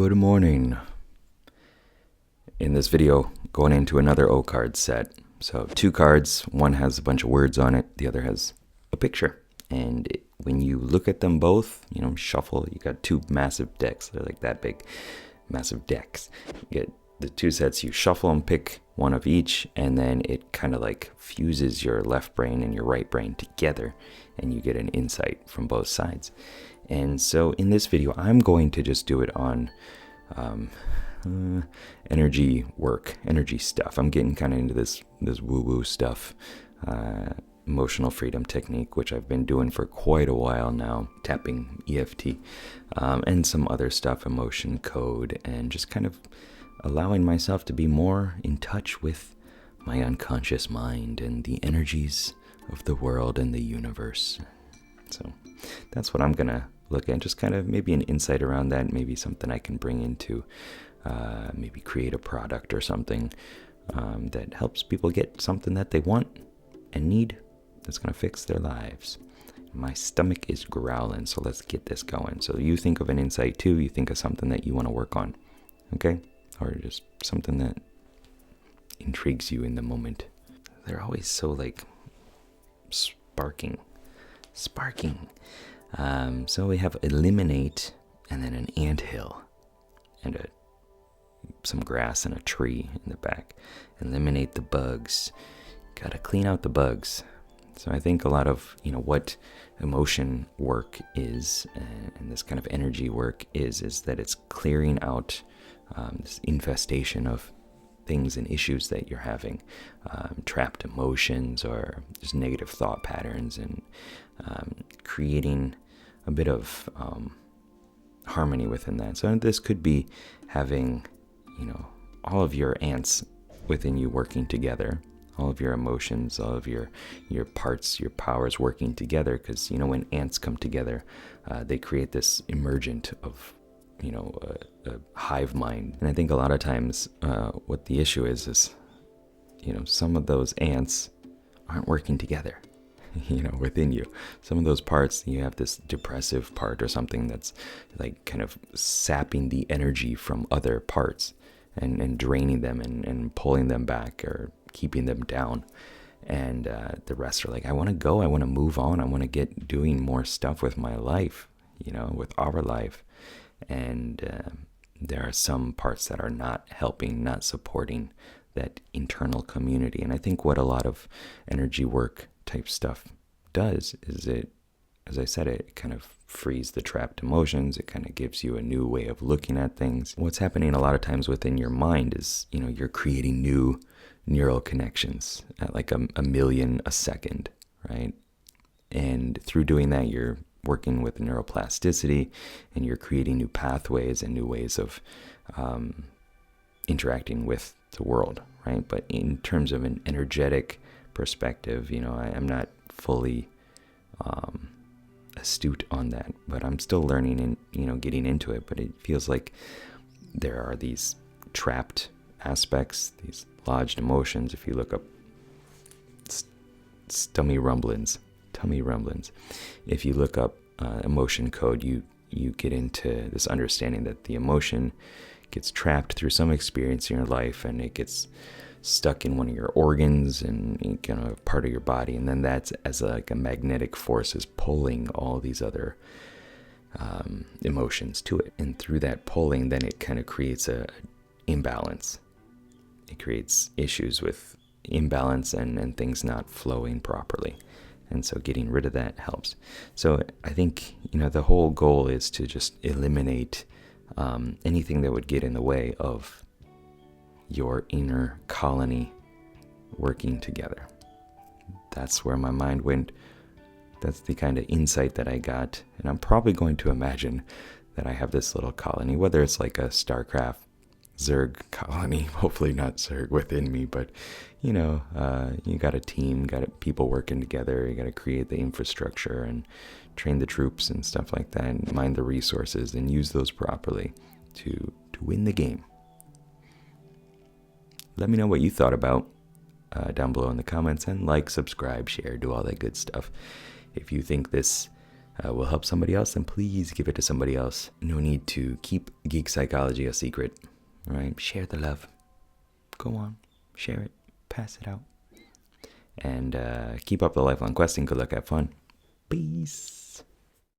Good morning. In this video, going into another O card set. So 2 cards, one has a bunch of words on it, the other has a picture. And when you look at them both, shuffle, you got 2 massive decks. They're like that big, massive decks. You get the 2 sets, you shuffle and pick one of each, and then it kind of like fuses your left brain and your right brain together, and you get an insight from both sides. And so in this video, I'm going to just do it on energy work, energy stuff. I'm getting kind of into this woo-woo stuff, emotional freedom technique, which I've been doing for quite a while now, tapping EFT, and some other stuff, emotion code, and just kind of allowing myself to be more in touch with my unconscious mind and the energies of the world and the universe. So that's what I'm going to look at, just kind of maybe an insight around that, maybe something I can bring into, maybe create a product or something that helps people get something that they want and need that's going to fix their lives. My stomach is growling, so let's get this going. So you think of an insight too, you think of something that you want to work on, okay? Or just something that intrigues you in the moment. They're always so like sparking. So we have eliminate, and then an anthill, and some grass and a tree in the back. Eliminate the bugs. Gotta clean out the bugs. So I think a lot of what emotion work is, and this kind of energy work is that it's clearing out this infestation of things and issues that you're having, trapped emotions or just negative thought patterns, and creating a bit of harmony within that. So this could be having, all of your ants within you working together, all of your emotions, all of your parts, your powers working together, because, when ants come together, they create this emergent of, a hive mind. And I think a lot of times what the issue is, some of those ants aren't working together, within you. Some of those parts, you have this depressive part or something that's like kind of sapping the energy from other parts and draining them and pulling them back or keeping them down. And the rest are like, I want to go, I want to move on, I want to get doing more stuff with my life, with our life. And there are some parts that are not helping, not supporting that internal community. And I think what a lot of energy work type stuff does is it, as I said, it kind of frees the trapped emotions. It kind of gives you a new way of looking at things. What's happening a lot of times within your mind is, you're creating new neural connections at like a million a second, right? And through doing that, you're working with neuroplasticity, and you're creating new pathways and new ways of interacting with the world, right? But in terms of an energetic perspective, I'm not fully astute on that, but I'm still learning and getting into it. But it feels like there are these trapped aspects, these lodged emotions. If you look up tummy rumblings, if you look up emotion code, you get into this understanding that the emotion gets trapped through some experience in your life, and it gets stuck in one of your organs and part of your body, and then that's as a magnetic force is pulling all these other emotions to it. And through that pulling, then it kind of creates a imbalance. It creates issues with imbalance and things not flowing properly. And so getting rid of that helps. So I think, the whole goal is to just eliminate anything that would get in the way of your inner colony working together. That's where my mind went. That's the kind of insight that I got. And I'm probably going to imagine that I have this little colony, whether it's like a StarCraft Zerg colony, hopefully not Zerg within me, but you got a team, got people working together. You got to create the infrastructure and train the troops and stuff like that, and mine the resources and use those properly to win the game. Let me know what you thought about down below in the comments, and like, subscribe, share, do all that good stuff. If you think this will help somebody else, then please give it to somebody else. No need to keep geek psychology a secret, right? Share the love. Go on, share it, pass it out. And keep up the lifelong questing. Good luck, have fun. Peace.